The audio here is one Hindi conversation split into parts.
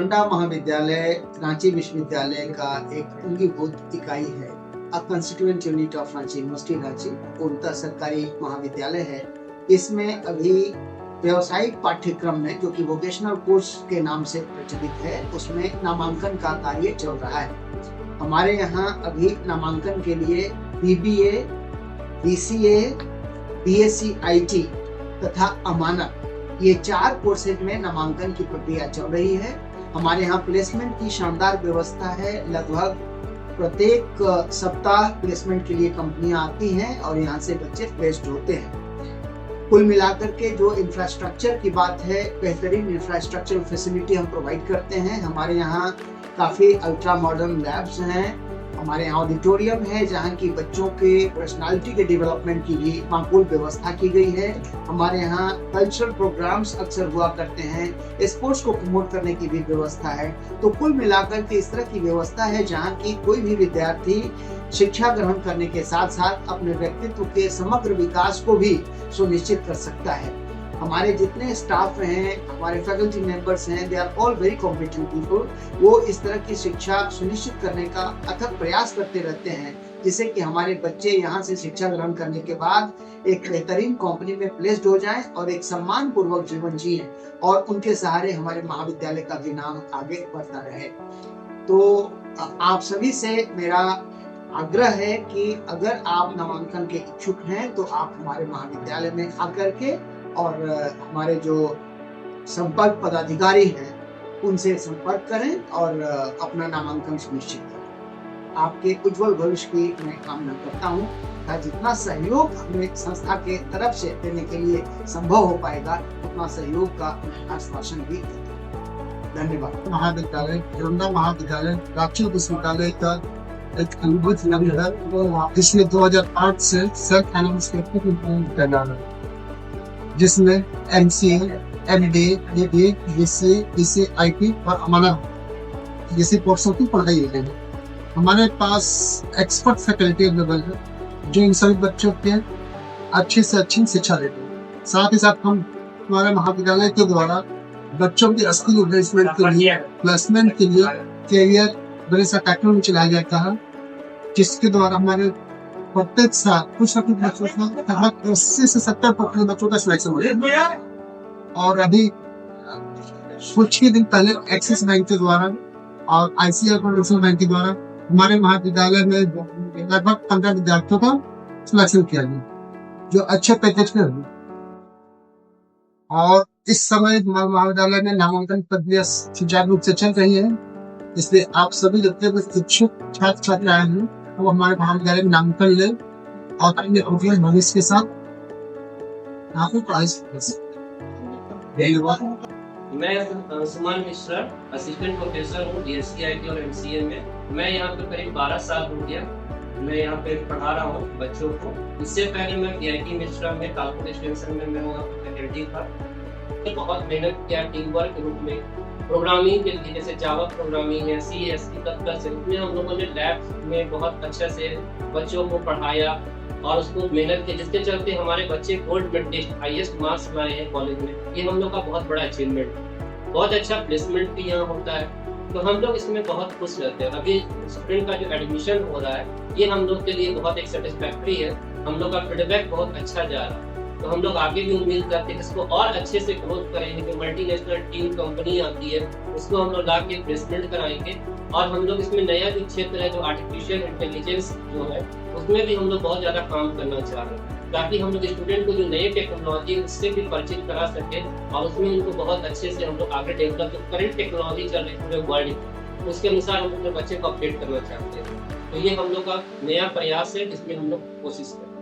जोरंडा महाविद्यालय रांची विश्वविद्यालय का एक अंगीभूत इकाई है। A constituent unit of Ranchi university Ranchi पूर्णतः सरकारी महाविद्यालय है। इसमें अभी व्यावसायिक पाठ्यक्रम में जो कि वोकेशनल कोर्स के नाम से प्रचलित है, उसमें नामांकन का कार्य चल रहा है। हमारे यहाँ अभी नामांकन के लिए BBA, BCA, BSc IT तथा अमानत, ये 4 कोर्सेज में नामांकन की प्रक्रिया चल रही है। हमारे यहाँ प्लेसमेंट की शानदार व्यवस्था है। लगभग प्रत्येक सप्ताह प्लेसमेंट के लिए कंपनियां आती हैं और यहाँ से बच्चे प्लेस्ड होते हैं। कुल मिलाकर के जो इंफ्रास्ट्रक्चर की बात है, बेहतरीन इंफ्रास्ट्रक्चर फैसिलिटी हम प्रोवाइड करते हैं। हमारे यहाँ काफ़ी अल्ट्रा मॉडर्न लैब्स हैं। हमारे यहाँ ऑडिटोरियम है जहाँ की बच्चों के पर्सनालिटी के डेवलपमेंट के लिए माकूल व्यवस्था की गई है। हमारे यहाँ कल्चरल प्रोग्राम्स अक्सर हुआ करते हैं। स्पोर्ट्स को प्रमोट करने की भी व्यवस्था है। तो कुल मिलाकर के इस तरह की व्यवस्था है जहाँ की कोई भी विद्यार्थी शिक्षा ग्रहण करने के साथ साथ अपने व्यक्तित्व के समग्र विकास को भी सुनिश्चित कर सकता है। हमारे जितने स्टाफ हैं, हमारे फैकल्टी मेंबर्स हैं, they are all very competent people. वो इस तरह की शिक्षा सुनिश्चित करने का अथक प्रयास करते रहते हैं, जिससे कि हमारे बच्चे यहाँ से शिक्षा ग्रहण करने के बाद एक बेहतरीन कंपनी में प्लेस्ड हो जाएं और एक सम्मान पूर्वक जीवन जिएं और उनके सहारे हमारे महाविद्यालय का भी नाम आगे बढ़ता रहे। तो आप सभी से मेरा आग्रह है कि अगर आप नामांकन के इच्छुक हैं तो आप हमारे महाविद्यालय में आकर के और हमारे जो संपर्क पदाधिकारी हैं उनसे संपर्क करें और अपना नामांकन सुनिश्चित करें। आपके उज्जवल भविष्य की मैं कामना करता हूँ। जितना सहयोग हमें संस्था के तरफ से देने के लिए संभव हो पाएगा, उतना सहयोग का आश्वासन भी देता हूँ। धन्यवाद। महाविद्यालय जोरंडा महाविद्यालय रांची विश्वविद्यालय का एक अंगीभूत इकाई है, जिसमें 2008 से सेल्फ फाइनेंस के जिसमें MCA, MBA, BBA, BCA, IT और अमानत जैसे कोर्सों की पढ़ाई है। हमारे पास एक्सपर्ट फैकल्टी अवेलेबल है जो इन सभी बच्चों के अच्छी से अच्छी शिक्षा देते हैं। साथ ही साथ हम हमारे महाविद्यालय के द्वारा बच्चों की स्किल एनहांसमेंट के लिए, प्लेसमेंट के लिए कैरियर जैसा कार्यक्रम चलाया जाता है, जिसके द्वारा हमारे प्रत्येक साल कुछ न कुछ बच्चों का लगभग 80 से 70% बच्चों का सिलेक्शन हो जाता है। और अभी कुछ ही दिन पहले एक्सिस बैंक के द्वारा और ICICI प्रोविंशियल बैंक के द्वारा हमारे महाविद्यालय में लगभग 15 विद्यार्थियों का सिलेक्शन किया गया, जो अच्छे पैकेज के हुए। और इस समय हमारे महाविद्यालय में नामांकन प्रक्रिया सुचारू रूप से चल रही है, इसलिए आप सभी जितने भी इच्छुक छात्र छात्राएं हैं वो हमारे महाविद्यालय में नामांकन ले और अपने उज्जवल भविष्य के साथ आपको प्राइज दे सकते हैं। मैं सुमन मिश्रा असिस्टेंट प्रोफेसर हूँ BSc IT और MCA में। मैं यहाँ पे करीब 12 साल हो गया मैं यहाँ पे पढ़ा रहा हूँ बच्चों को। इससे पहले मैं BIT मिश्रा में कानपुर एक्सटेंशन में मैं वहाँ पे फैकल्टी था। बहुत मेहनत किया टीम वर्क के रूप में प्रोग्रामिंग के लिए, जैसे जावा प्रोग्रामिंग है, C तक का उसमें हम लोगों ने लैब में बहुत अच्छा से बच्चों को पढ़ाया और उसको मेहनत की, जिसके चलते हमारे बच्चे गोल्ड मेडलिस्ट हाईएस्ट मार्क्स लाए हैं कॉलेज में। ये हम लोग का बहुत बड़ा अचीवमेंट। बहुत अच्छा प्लेसमेंट भी यहाँ होता है, तो हम लोग इसमें बहुत खुश रहते हैं। अभी स्टूडेंट का जो एडमिशन हो रहा है ये हम लोग के लिए बहुत एक सेटिस्फैक्ट्री है। हम लोग का फीडबैक बहुत अच्छा जा रहा है, तो हम लोग आगे भी उम्मीद करते हैं इसको और अच्छे से ग्रोथ करेंगे। जो मल्टीनेशनल टीम कंपनी आती है उसको हम लोग लाके प्लेसमेंट कराएंगे। और हम लोग इसमें नया जो क्षेत्र है जो आर्टिफिशियल इंटेलिजेंस जो है उसमें भी हम लोग बहुत ज़्यादा काम करना चाह रहे हैं, ताकि हम लोग स्टूडेंट को जो नई टेक्नोलॉजी उससे भी परिचित करा सके और उसमें उनको बहुत अच्छे से हम लोग आगे डेवलप, जो करंट टेक्नोलॉजी चल रही है पूरे वर्ल्ड उसके अनुसार हम अपने बच्चे को अपडेट करना चाहते हैं। तो ये हम लोग का नया प्रयास है जिसमें हम लोग कोशिश करें।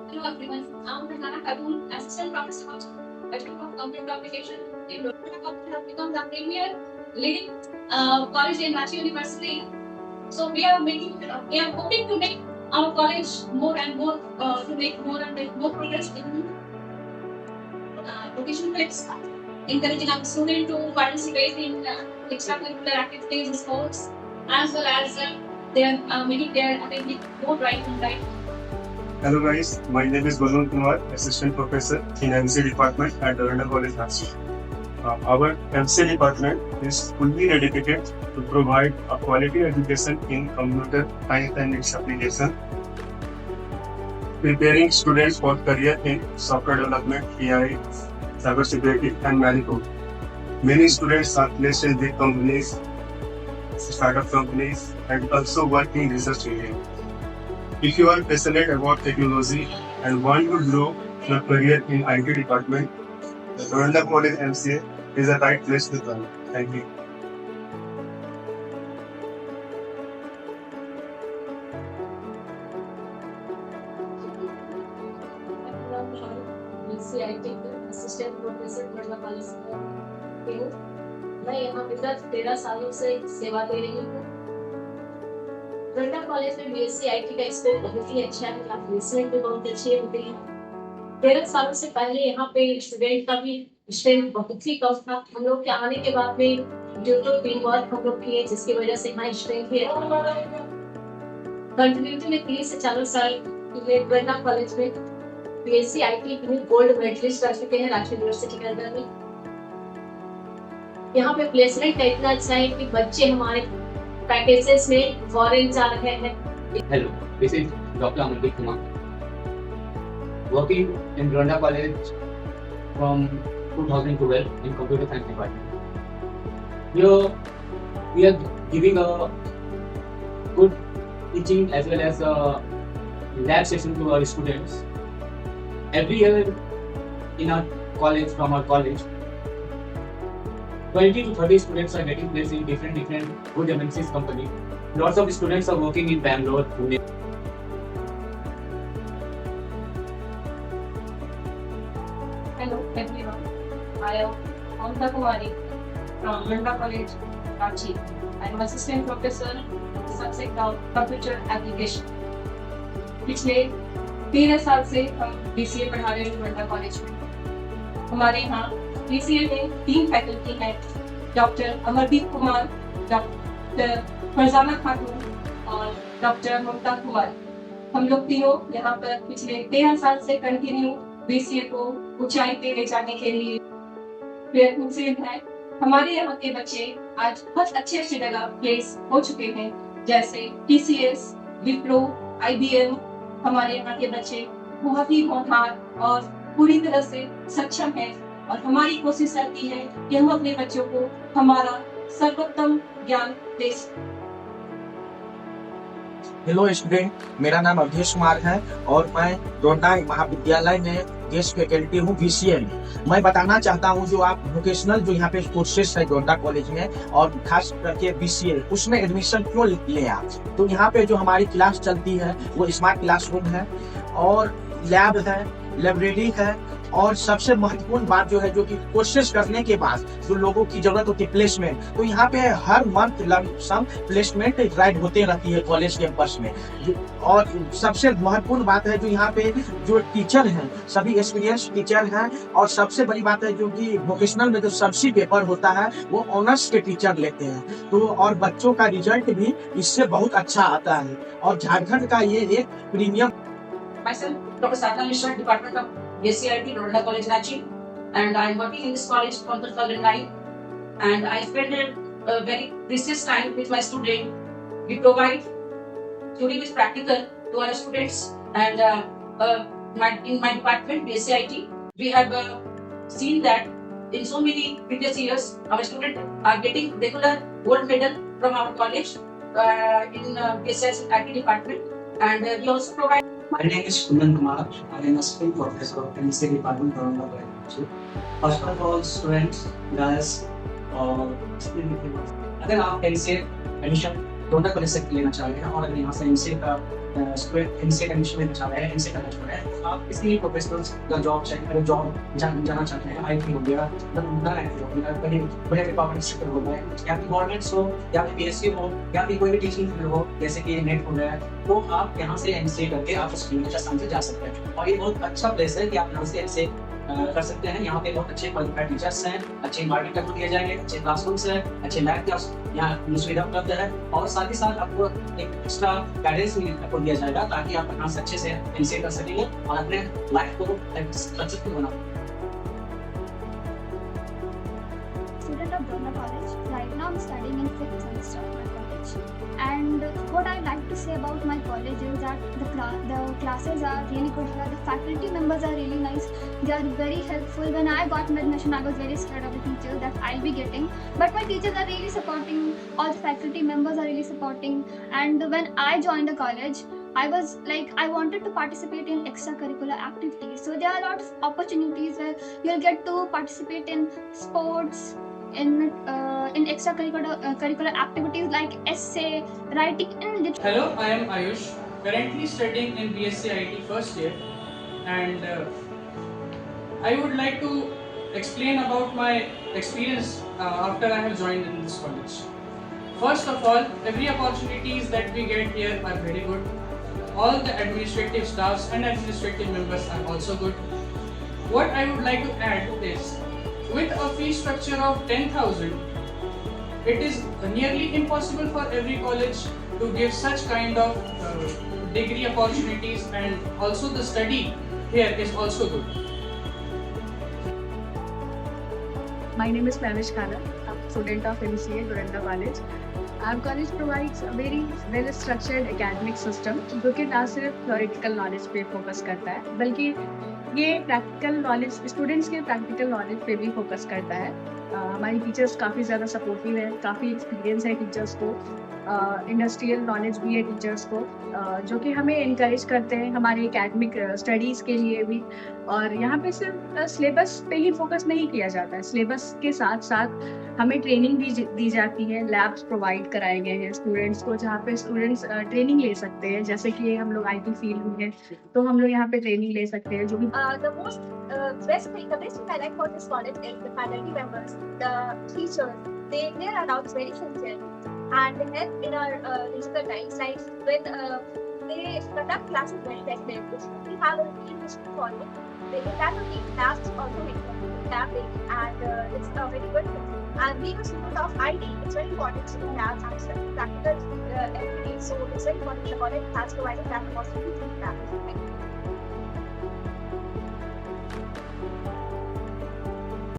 Hello everyone, I'm Rehana Khatun, Assistant Professor of Bachelor of Computer Application in Doha. Have become the premier leading college in Ranchi University. So we are hoping to make our college more and more to make more and more progress in vocational fields, encouraging our students to participate in extracurricular activities, sports, as well as they are making their academic more right and right. Hello guys, my name is Balloon Kumar, Assistant Professor in MCA Department at Doranda College, Ranchi. our MCA department is fully dedicated to provide a quality education in computer science and its application, preparing students for career in software development, AI, cybersecurity, and many more. Many students are placed in big companies, startup companies, and also work in research areas. If you are passionate about technology and want to grow your career in IT department, the Doronda College MCA is the right place to come. Thank you. Assistant professor Doranda college से हूँ। मैं यहाँ विगत 13 सालों से सेवा दे रही हूँ। डोरंडा कॉलेज में बीएससी आईटी का स्कोप बहुत ही अच्छा है, यहाँ प्लेसमेंट भी बहुत अच्छी होती है। 13 सालों से पहले यहाँ पे स्टूडेंट का भी स्ट्रेंथ बहुत ही कम था। हम लोग के आने के बाद में ड्यू टू टीम वर्क हम लोग किए, जिसकी वजह से यहाँ स्ट्रेंथ है। कंटिन्यूटी में 3 से 4 साल डोरंडा कॉलेज में बीएससी आईटी में गोल्ड मेडलिस्ट कर चुके हैं राजकीय यूनिवर्सिटी के अंदर में। यहाँ पे प्लेसमेंट इतना अच्छा है कि बच्चे हमारे पैकेजेस में फॉरेन जा रहे हैं। Hello, this is Dr. Amandeep Kumar, working in Doronda College from 2012 in Computer Science Department. Here we are giving a good teaching as well as a lab session to our students. Every year in our college, from our college, 20 to 30 students are getting placed in different good MNCs company. Lots of students are working in Bangalore, Pune. Hello everyone, I am Mamta Kumari from Doronda College, Ranchi. I am assistant professor in subject of computer application. पिछले 13 साल से हम BCA पढ़ा रहे हैं डोरंडा कॉलेज में। हमारे यहाँ BCA में 3 फैकल्टी हैं, डॉक्टर अमरदीप कुमार, डॉक्टर फरजाना खातून और डॉक्टर ममता कुमार। हम लोग तीनों यहाँ पर पिछले 13 साल से कंटिन्यू BCA को ऊंचाई पे ले जाने के लिए प्रयत्नशील हैं। हमारे यहाँ के बच्चे आज बहुत अच्छे जगह प्लेस हो चुके हैं, जैसे TCS, विप्रो, IBM। हमारे यहाँ के बच्चे बहुत ही होनहार और पूरी तरह से सक्षम हैं और हमारी कोशिश रहती है कि हम अपने बच्चों को हमारा सर्वोत्तम ज्ञान दे सकें। हेलो स्टूडेंट, मेरा नाम अवधेश कुमार है और मैं डोरंडा महाविद्यालय में गेस्ट फैकल्टी हूँ BCA में। मैं बताना चाहता हूँ जो आप वोकेशनल जो यहाँ पे कोर्सेस है डोरंडा कॉलेज में और खास करके BCA, उसमें एडमिशन क्यों ले आप। तो यहाँ पे जो हमारी क्लास चलती है वो स्मार्ट क्लासरूम है और लैब है, लाइब्रेरी है और सबसे महत्वपूर्ण बात जो है जो कि कोर्सेज करने के बाद जो लोगों की जरूरत होती है प्लेसमेंट, तो यहाँ पे हर मंथ लमसम प्लेसमेंट ड्राइव होते रहती है कॉलेज कैंपस में। और सबसे महत्वपूर्ण बात है जो यहाँ पे जो टीचर हैं सभी एक्सपीरियंस टीचर हैं और सबसे बड़ी बात है जो कि वोकेशनल में जो सबसी पेपर होता है वो ऑनर्स के टीचर लेते हैं। तो और बच्चों का रिजल्ट भी इससे बहुत अच्छा आता है और झारखंड का ये एक premium. Myself, Dr. Sadhana Mishra, Department of BSc IT, Doronda College, Ranchi, and I am working in this college from 2009. And I spent a very precious time with my student. We provide theory with practical to our students, and in my department, BSc IT, we have seen that in so many previous years, our students are getting regular gold medal from our college in BSc IT department, and we also provide. My name is Kundan Kumar. I am assistant professor of MCA department Doronda College. First of all, students, guys, अगर आप MCA एडमिशन डोरंडा कॉलेज से लेना चाह रहे हैं और अगर यहाँ से MCA का MCA एडमिशन लेना चाह रहे हैं, MCA करना चाह रहे हैं, तो आप किसी भी प्रोफेशनल का जॉब चाहिए, जॉब जाना चाहते हैं, IT हो गया, IT हो गया, कहीं बड़े डिपार्टमेंट सेक्टर हो गए, या फिर गवर्नमेंट्स हो, या फिर BSc हो, या फिर कोई भी टीचिंग फील्ड हो, जैसे कि नेट हो गया, तो आप यहाँ से MCA करके आप उस फील्ड में आसानी से जा सकते हैं। और ये बहुत अच्छा प्लेस है कि आप यहाँ से MCA कर सकते हैं। यहाँ पे बहुत अच्छे क्वालिफाइड टीचर्स हैं, अच्छे इन्वायरमेंट आपको दिए जाएंगे, अच्छे क्लासरूम्स हैं, अच्छे लैब क्लास यहाँ सुविधा उपलब्ध है और साथ ही साथ आपको एक एक्स्ट्रा गाइडेंस भी आपको दिया जाएगा ताकि आप यहाँ से अच्छे से MCA कर सकेंगे और अपने लाइफ को सक्सेसफुल बना। second semester of my college. And what I like to say about my college is that the classes are really good here. The faculty members are really nice. They are very helpful. When I got my admission, I was very scared of the teachers that I'll be getting. But my teachers are really supporting. All the faculty members are really supporting. And when I joined the college, I was like, I wanted to participate in extracurricular activities. So there are a lot of opportunities where you'll get to participate in sports, in extracurricular activities like essay, writing, and Hello, I am Ayush, currently studying in BSc IT first year, and I would like to explain about my experience after I have joined in this college. First of all, every opportunities that we get here are very good. All the administrative staffs and administrative members are also good. What I would like to add is, with a fee structure of 10,000, it is nearly impossible for every college to give such kind of degree opportunities, and also the study here is also good. My name is Manish Khanna. I'm a student of MCA Doranda College. Our college provides a very well structured academic system जो कि ना सिर्फ theoretical knowledge पे फोकस करता है बल्कि ये प्रैक्टिकल नॉलेज स्टूडेंट्स के प्रैक्टिकल नॉलेज पे भी फोकस करता है। हमारी टीचर्स काफ़ी ज़्यादा सपोर्टिव है, काफ़ी एक्सपीरियंस है टीचर्स को, इंडस्ट्रियल नॉलेज भी है टीचर्स को, जो कि हमें इनकरेज करते हैं हमारे एकेडमिक स्टडीज़ के लिए भी। और यहाँ पे सिर्फ सिलेबस पे ही फोकस नहीं किया जाता है, सिलेबस के साथ साथ हमें ट्रेनिंग भी दी जाती है, लैब्स प्रोवाइड कराए गए हैं स्टूडेंट्स को जहाँ पे स्टूडेंट्स ट्रेनिंग ले सकते हैं। जैसे कि हम लोग IT फील्ड में हैं तो हम लोग यहाँ पे ट्रेनिंग ले सकते हैं जो भी। the best thing I like about this college is the faculty members, the teachers. They are around very sincere and they help in our difficult times. Like when they conduct classes very effectively. We have a team which we follow. They have a team labs also labbing, and it's a very good thing. And being a student of IT, it's very important to do labs and stuff, practical every day. So it's very important the college has provided that opportunity to do that.